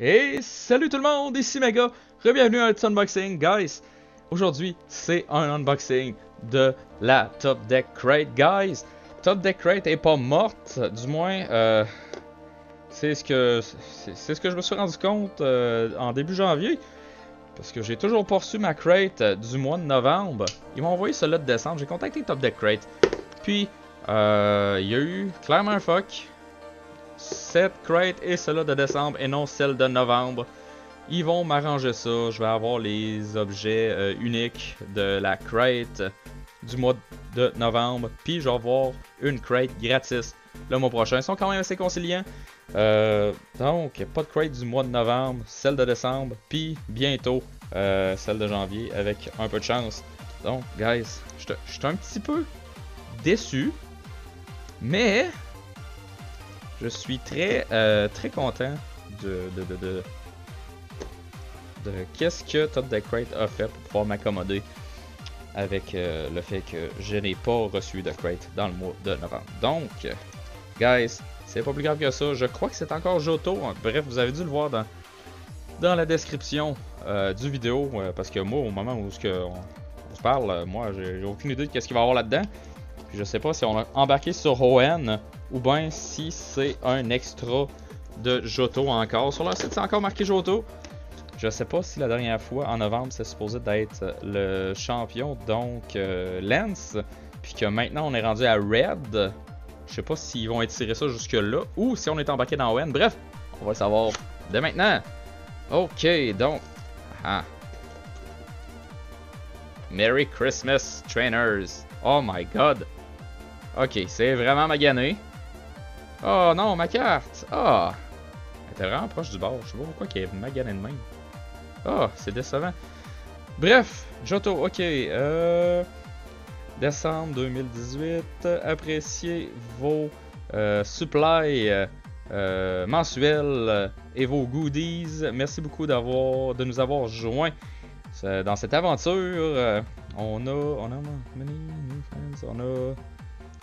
Et salut tout le monde, ici Mega, bienvenue à un petit unboxing, guys. Aujourd'hui, c'est un unboxing de la Top Deck Crate, guys. Top Deck Crate est pas morte, du moins, c'est ce que je me suis rendu compte en début janvier. Parce que j'ai toujours pas reçu ma crate du mois de novembre. Ils m'ont envoyé celle-là de décembre, j'ai contacté Top Deck Crate. Puis, il y a eu clairement un fuck. Cette crate est celle-là de décembre et non celle de novembre. Ils vont m'arranger ça. Je vais avoir les objets uniques de la crate du mois de novembre. Puis je vais avoir une crate gratis le mois prochain. Ils sont quand même assez conciliants. Donc, pas de crate du mois de novembre, celle de décembre. Puis bientôt, celle de janvier avec un peu de chance. Donc, guys, je suis un petit peu déçu. Mais je suis très content de qu'est-ce que Top Deck Crate a fait pour pouvoir m'accommoder avec le fait que je n'ai pas reçu de crate dans le mois de novembre. Donc, guys, c'est pas plus grave que ça. Je crois que c'est encore Johto. Bref, vous avez dû le voir dans la description du vidéo. Parce que moi, au moment où on se parle, moi, j'ai aucune idée de qu'est-ce qu'il va y avoir là-dedans. Puis je sais pas si on a embarqué sur ON ou bien si c'est un extra de Johto encore. Sur leur site, c'est encore marqué Johto. Je sais pas si la dernière fois, en novembre, c'est supposé d'être le champion, donc Lance. Puis que maintenant, on est rendu à Red. Je sais pas s'ils vont étirer ça jusque-là ou si on est embarqué dans ON. Bref, on va le savoir dès maintenant. Ok, donc... Ah. Merry Christmas, Trainers. Oh my god. Ok, c'est vraiment magané. Oh non, ma carte! Ah! Oh. Elle était vraiment proche du bord. Je sais pas pourquoi qu'elle est maganée de même. Ah, oh, c'est décevant. Bref, Johto, ok. Décembre 2018. Appréciez vos supplies mensuels et vos goodies. Merci beaucoup de nous avoir joints dans cette aventure.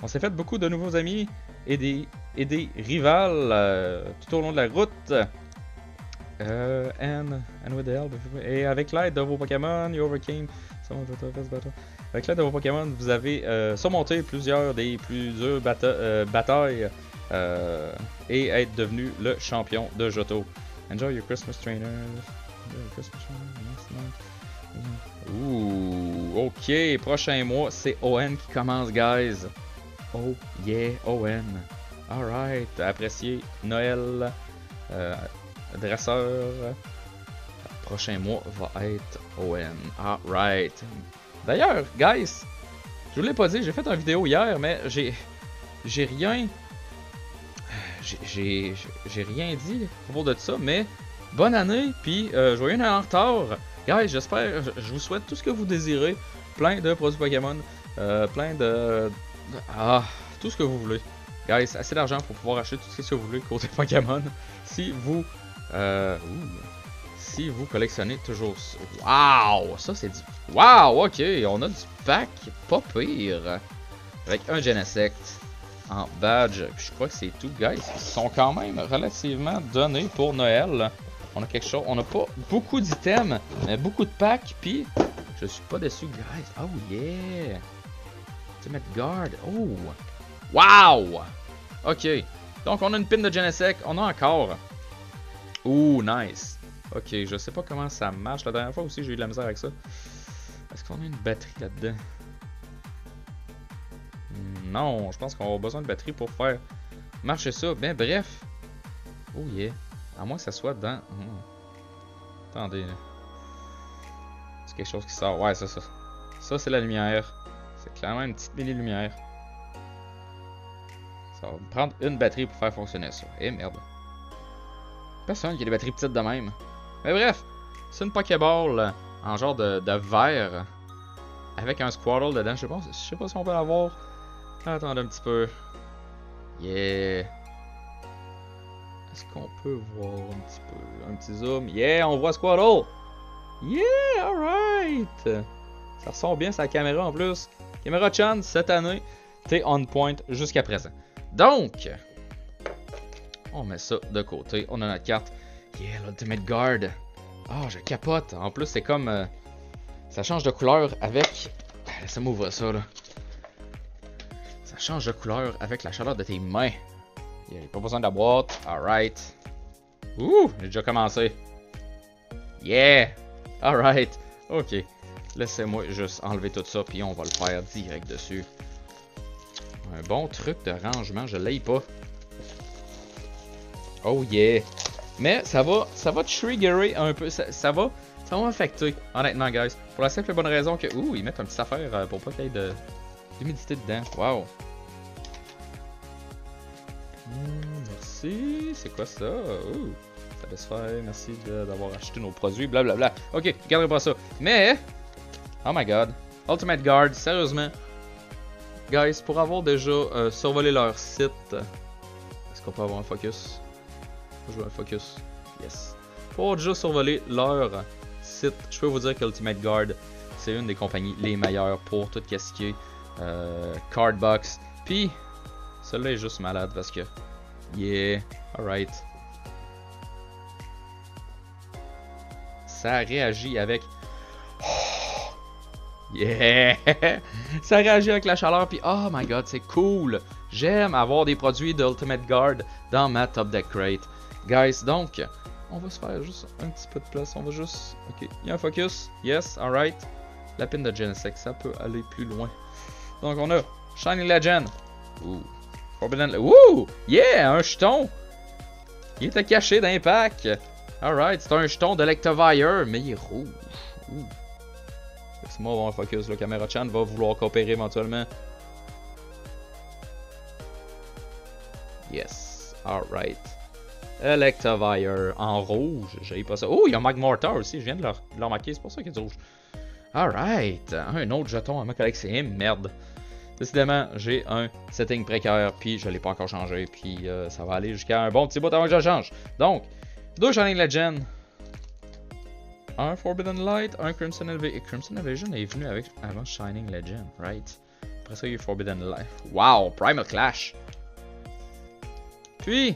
On s'est fait beaucoup de nouveaux amis et des rivales tout au long de la route. And with the help et avec l'aide de vos Pokémon, you overcame some of the toughest battles. Avec l'aide de vos Pokémon, vous avez surmonté plusieurs des plus dures batailles et être devenu le champion de Johto. Enjoy your Christmas trainers. Ouh, ok, prochain mois, c'est ON qui commence, guys. Oh yeah, ON. Alright, appréciez Noël. Dresseur. Prochain mois va être ON. Alright. D'ailleurs, guys, je vous l'ai pas dit, j'ai fait une vidéo hier, mais j'ai rien. J'ai rien dit à propos de ça, mais bonne année, puis joyeux Noël en retard. Guys, j'espère, je vous souhaite tout ce que vous désirez. Plein de produits Pokémon, plein de. Tout ce que vous voulez. Guys, assez d'argent pour pouvoir acheter tout ce que vous voulez côté Pokémon. Si vous collectionnez toujours ça. Waouh! Ça c'est du... Waouh! Ok, on a du pack pas pire. Avec un Genesect en badge. Puis je crois que c'est tout, guys. Ils sont quand même relativement donnés pour Noël. On a quelque chose. On n'a pas beaucoup d'items, mais beaucoup de packs. Puis je suis pas déçu, guys. Oh yeah! Ultimate Guard. Oh! Wow! Ok. Donc on a une pin de Genesect. On a encore. Ouh, nice. Ok, je sais pas comment ça marche. La dernière fois aussi, j'ai eu de la misère avec ça. Est-ce qu'on a une batterie là-dedans? Non, je pense qu'on a besoin de batterie pour faire marcher ça. Ben bref. Oh yeah. À moins que ça soit dans... Attendez. C'est quelque chose qui sort. Ouais, c'est ça. Ça, c'est la lumière. C'est clairement une petite mini-lumière. Ça va me prendre une batterie pour faire fonctionner ça. Eh merde. Personne qui a des batteries petites de même. Mais bref, c'est une Pokéball en genre de verre avec un Squirtle dedans. Je sais pas si on peut l'avoir. Attendez un petit peu. Yeah. Est-ce qu'on peut voir un petit peu? Un petit zoom. Yeah, on voit Squirtle. Yeah, alright. Ça ressort bien sa caméra en plus. Caméra Chan, cette année, t'es on point jusqu'à présent. Donc, on met ça de côté. On a notre carte Yeah, l'Ultimate Guard. Ah, je capote. En plus, c'est comme... ça change de couleur avec... Laissez-moi ouvrir ça, là. Ça change de couleur avec la chaleur de tes mains. Yeah, pas besoin de la boîte. Alright. Ouh, j'ai déjà commencé. Yeah! Alright. Ok. Laissez-moi juste enlever tout ça, puis on va le faire direct dessus. Un bon truc de rangement, je l'ai pas. Oh yeah! Mais ça va triggerer un peu, ça va m'affecter, honnêtement, guys. Pour la simple et bonne raison que, ouh, ils mettent une petite affaire pour pas qu'il y ait d'humidité dedans. Wow! Merci. C'est quoi ça? Ouh! Ça laisse faire. Merci d'avoir acheté nos produits. Blablabla. Ok, regardez pas ça. Mais, oh my god. Ultimate Guard, sérieusement. Guys, pour avoir déjà survolé leur site, est-ce qu'on peut avoir un focus? Je veux un focus. Yes. Pour avoir déjà survolé leur site, je peux vous dire qu'Ultimate Guard, c'est une des compagnies les meilleures pour tout ce qui est Cardbox. Puis, celui-là est juste malade parce que, yeah, alright. Ça réagit avec... Yeah! Ça réagit avec la chaleur, puis oh my god, c'est cool! J'aime avoir des produits d'Ultimate Guard dans ma Top Deck Crate. Guys, donc, on va se faire juste un petit peu de place. On va juste... Ok, il y a un focus. Yes, alright. La pin de Genesect, ça peut aller plus loin. Donc, on a Shining Legend. Ouh. Forbidden... Ouh! Yeah! Un jeton! Il était caché dans un pack. Alright, c'est un jeton de Lectivire, mais il est rouge. Ouh. Laisse-moi avoir un focus. Le caméra chan va vouloir coopérer éventuellement. Yes. Alright. Electivire en rouge. J'ai pas ça. Oh, il y a Magmortar aussi. Je viens de le remarquer. C'est pour ça qu'il y a du rouge. Alright. Un autre jeton à ma collection. Merde. Décidément, j'ai un setting précaire. Puis je l'ai pas encore changé. Puis ça va aller jusqu'à un bon petit bout avant que je le change. Donc, 2 Shining Legend. Un Forbidden Light. Un Crimson Invasion. Crimson Invasion est venu avant Shining Legend. Right. Après ça, il y a eu Forbidden Light. Wow. Primal Clash. Puis...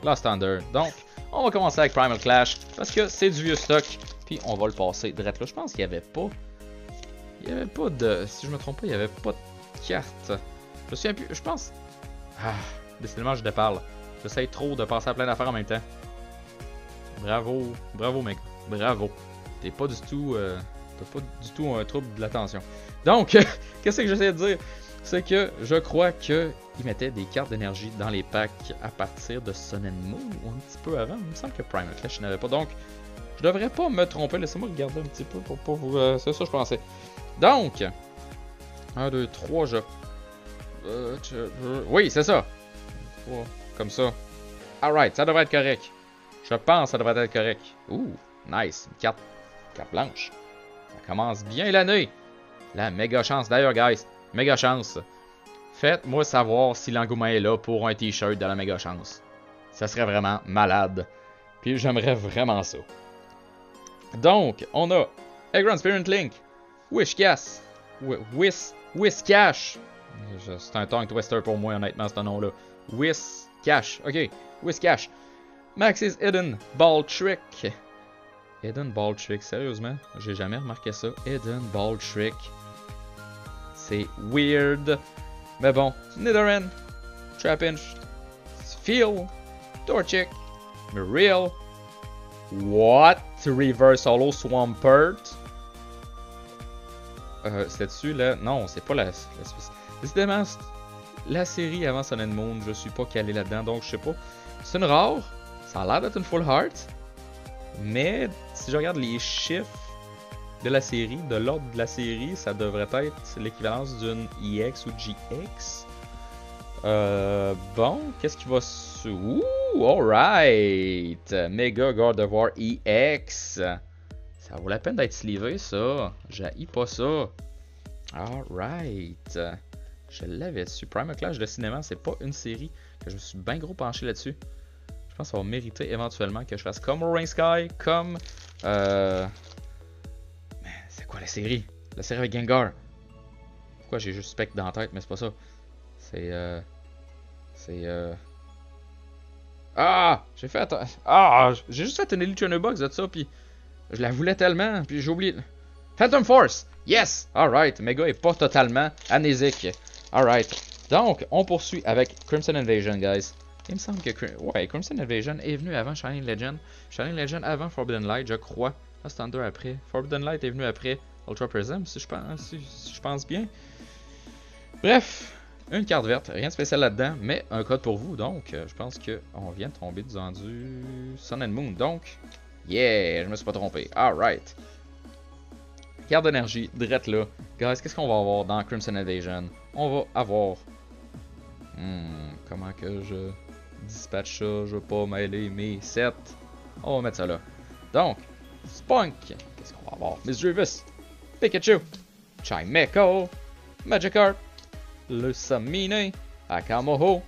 Lost Thunder. Donc, on va commencer avec Primal Clash parce que c'est du vieux stock. Puis on va le passer direct là. Je pense qu'il n'y avait pas. Il n'y avait pas de. Si je me trompe pas, il n'y avait pas de carte. Je me souviens plus. Je pense. Ah, décidément, je déparle. J'essaye trop de penser à plein d'affaires en même temps. Bravo. Bravo, mec. Bravo. T'es pas du tout. T'as pas du tout un trouble de l'attention. Donc, qu'est-ce que j'essaie de dire? C'est que je crois qu'ils mettaient des cartes d'énergie dans les packs à partir de Sun and Moon ou un petit peu avant. Il me semble que Primal Clash n'avait pas. Donc, je devrais pas me tromper. Laissez-moi regarder un petit peu pour pas vous... c'est ça que je pensais. Donc, 1, 2, 3, oui, c'est ça. 3, comme ça. Alright, ça devrait être correct. Je pense que ça devrait être correct. Ouh, nice. Une carte blanche. Ça commence bien l'année. La méga chance d'ailleurs, guys. Méga chance. Faites-moi savoir si l'engouement est là pour un t-shirt de la méga chance. Ça serait vraiment malade. Puis j'aimerais vraiment ça. Donc, on a Aggron Spirit Link, Whiscash, Whiscash. C'est un tongue twister pour moi, honnêtement, ce nom-là. Whiscash, ok. Whiscash. Max's Hidden Ball Trick. Hidden Ball Trick, sérieusement, j'ai jamais remarqué ça. Hidden Ball Trick. C'est weird. Mais bon, Nidoran, Trapinch, Feel, Torchic, Muriel. What? Reverse Holo Swampert. C'est dessus là? Non, c'est pas la décidément, la série avant Sun and Moon, je suis pas calé là-dedans, donc je sais pas. C'est une rare. Ça a l'air d'être une Full Heart. Mais si je regarde les chiffres de la série, de l'ordre de la série, ça devrait être l'équivalence d'une EX ou GX. Bon, qu'est-ce qui va se... Ouh, alright! Mega Gardevoir EX. Ça vaut la peine d'être slivé, ça. J'haïs pas ça. Alright. Je l'avais su. Primal Clash de cinéma, c'est pas une série que je me suis bien gros penché là-dessus. Je pense que ça va mériter éventuellement que je fasse comme Rain Sky, comme... C'est quoi la série? La série avec Gengar. Pourquoi j'ai juste Spec dans la tête, mais c'est pas ça. C'est Ah! J'ai fait... Ah! J'ai juste fait une Elite Trainer Box de ça, puis... Je la voulais tellement, puis j'ai oublié... Phantom Force! Yes! Alright, Mega est pas totalement amnésique. Alright. Donc, on poursuit avec Crimson Invasion, guys. Il me semble que Crimson Invasion est venu avant Shining Legend. Shining Legend avant Forbidden Light, je crois. Là, c'est Thunder après. Forbidden Light est venu après Ultra Prism, si je pense bien. Bref, une carte verte, rien de spécial là-dedans, mais un code pour vous. Donc, je pense qu'on vient de tomber dans du Sun and Moon. Donc, yeah, je me suis pas trompé. Alright. Carte d'énergie, direct là. Guys, qu'est-ce qu'on va avoir dans Crimson Invasion? On va avoir... comment que je dispatche ça? Je veux pas mêler mes sets. On va mettre ça là. Donc, Spunk. Qu'est-ce qu'on va avoir? Misdreavus. Pikachu. Chimecho. Magikarp. Lusamine. Akamoho.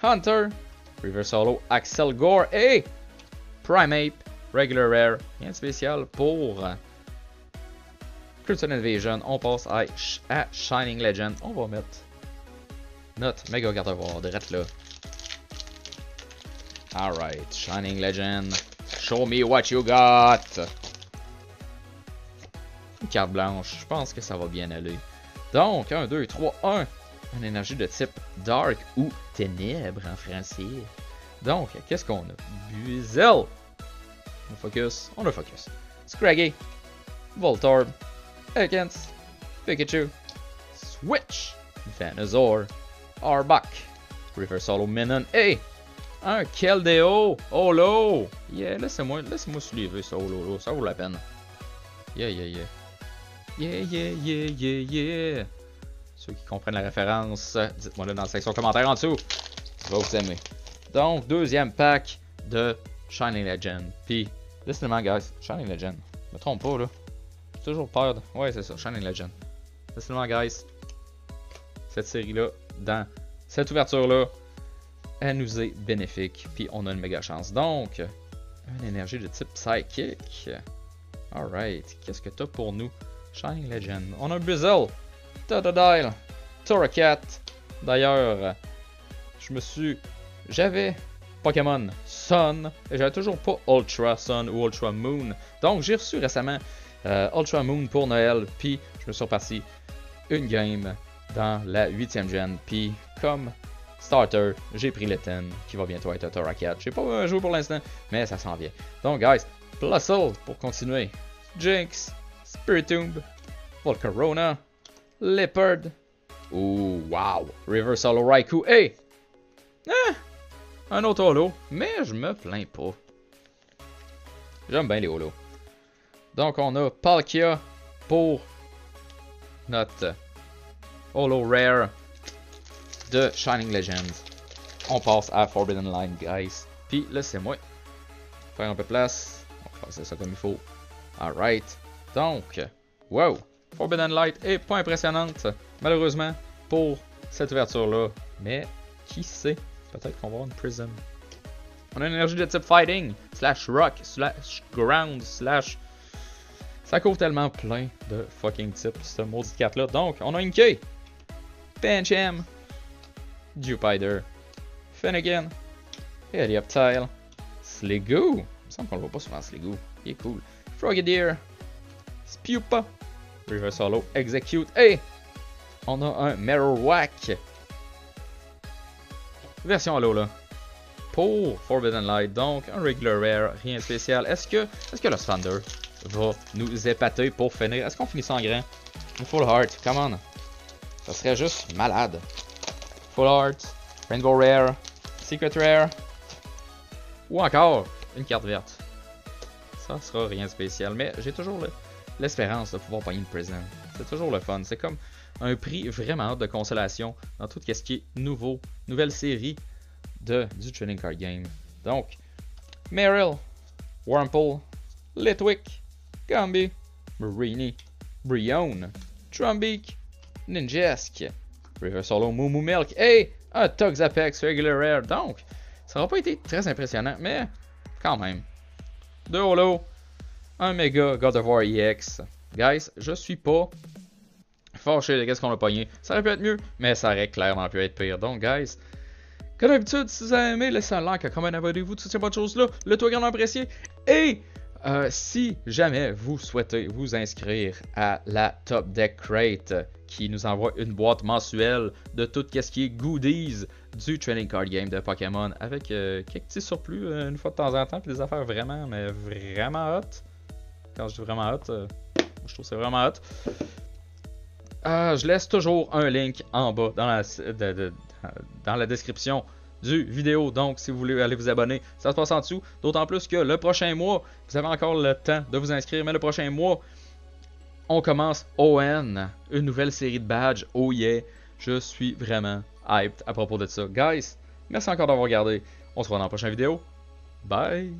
Hunter. Reverse Holo. Axel Gore. Et Primeape. Regular Rare. Rien de spécial pour... Crimson Invasion, on passe à Shining Legend. On va mettre notre Mega Gardevoir direct là. Alright, Shining Legend. Show me what you got. Une carte blanche, je pense que ça va bien aller. Donc, 1, 2, 3, 1. Une énergie de type Dark ou Ténèbres en français. Donc, qu'est-ce qu'on a? Buizel. On focus, on a focus. Scraggy. Voltorb. Ekans, Pikachu, Switch, Venusaur, Arbok, Reverse Holo Minun et un Keldeo Holo. Yeah, laissez-moi suivre ça Holo, ça vaut la peine. Yeah, yeah, yeah. Yeah, yeah, yeah, yeah, yeah. Ceux qui comprennent la référence, dites-moi là dans la section commentaires en dessous. Ça va vous aimer. Donc, deuxième pack de Shining Legend. Puis, décidément, guys, Shining Legend. Je me trompe pas là. Toujours peur de... Ouais, c'est ça, Shining Legend. Décidément, guys, cette série-là, dans cette ouverture-là, elle nous est bénéfique. Puis on a une méga chance. Donc, une énergie de type Psychic. Alright, qu'est-ce que t'as pour nous? Shining Legend. On a un Buizel, Totodile, Torracat. D'ailleurs, j'avais Pokémon Sun. Et j'avais toujours pas Ultra Sun ou Ultra Moon. Donc, j'ai reçu récemment... Ultra Moon pour Noël, puis je me suis reparti une game dans la 8ème gen, puis comme starter, j'ai pris le 10 qui va bientôt être un Torracat. J'ai pas joué pour l'instant, mais ça s'en vient. Donc, guys, Plusle pour continuer. Jinx, Spiritomb, Volcarona, Leopard. Ouh, wow, Reverse Holo Raikou. Hey! Un autre holo, mais je me plains pas. J'aime bien les holos. Donc, on a Palkia pour notre Holo Rare de Shining Legends. On passe à Forbidden Light, guys. Puis, laissez-moi faire un peu de place. On va faire ça comme il faut. Alright. Donc, wow. Forbidden Light est pas impressionnante, malheureusement, pour cette ouverture-là. Mais, qui sait, peut-être qu'on va avoir une Prism. On a une énergie de type Fighting, slash Rock, slash Ground, slash... Ça couvre tellement plein de fucking types, ce maudit carte-là. Donc, on a Inkay, Pancham, Jupiter, Finnegan, Helioptile, Sliggoo. Il me semble qu'on le voit pas souvent, Sliggoo. Il est cool. Frogadier, Spupa, Reverse Holo, Execute. Et on a un Marowak. Version holo là. Pour Forbidden Light, donc un Regular Rare, rien de spécial. Est-ce que le Thunder va nous épater pour finir? Est-ce qu'on finit ça en grand? Un Full Heart, come on. Ça serait juste malade. Full Heart, Rainbow Rare, Secret Rare. Ou encore une carte verte. Ça sera rien de spécial, mais j'ai toujours l'espérance de pouvoir pogner une Prism. C'est toujours le fun. C'est comme un prix vraiment de consolation dans tout ce qui est nouvelle série du Trading Card Game. Donc, Marill, Wurmple, Litwick, Gumby, Mareanie, Brionne, Trumbeak, Ninjask, Reverse Holo Moo Milk et un Toxapex Regular Rare. Donc, ça n'aura pas été très impressionnant, mais quand même. Deux holo, un Mega God of War EX. Guys, je suis pas fâché de qu'est-ce qu'on a pogné. Ça aurait pu être mieux, mais ça aurait clairement pu être pire. Donc, guys, Comme d'habitude, si vous avez aimé, laissez un like, un comment, abonnez-vous, toutes ces bonnes choses-là. Le tout est grandement apprécié. Et si jamais vous souhaitez vous inscrire à la Top Deck Crate, qui nous envoie une boîte mensuelle de tout ce qui est goodies du trading card game de Pokémon, avec quelques petits surplus une fois de temps en temps, puis des affaires vraiment, mais vraiment hot. Quand je dis vraiment hot, je trouve que c'est vraiment hot. Je laisse toujours un link en bas dans la description du vidéo, donc si vous voulez aller vous abonner, ça se passe en dessous, d'autant plus que le prochain mois, vous avez encore le temps de vous inscrire, mais le prochain mois, on commence ON, une nouvelle série de badges, oh yeah, je suis vraiment hyped à propos de ça. Guys, merci encore d'avoir regardé, on se revoit dans la prochaine vidéo, bye!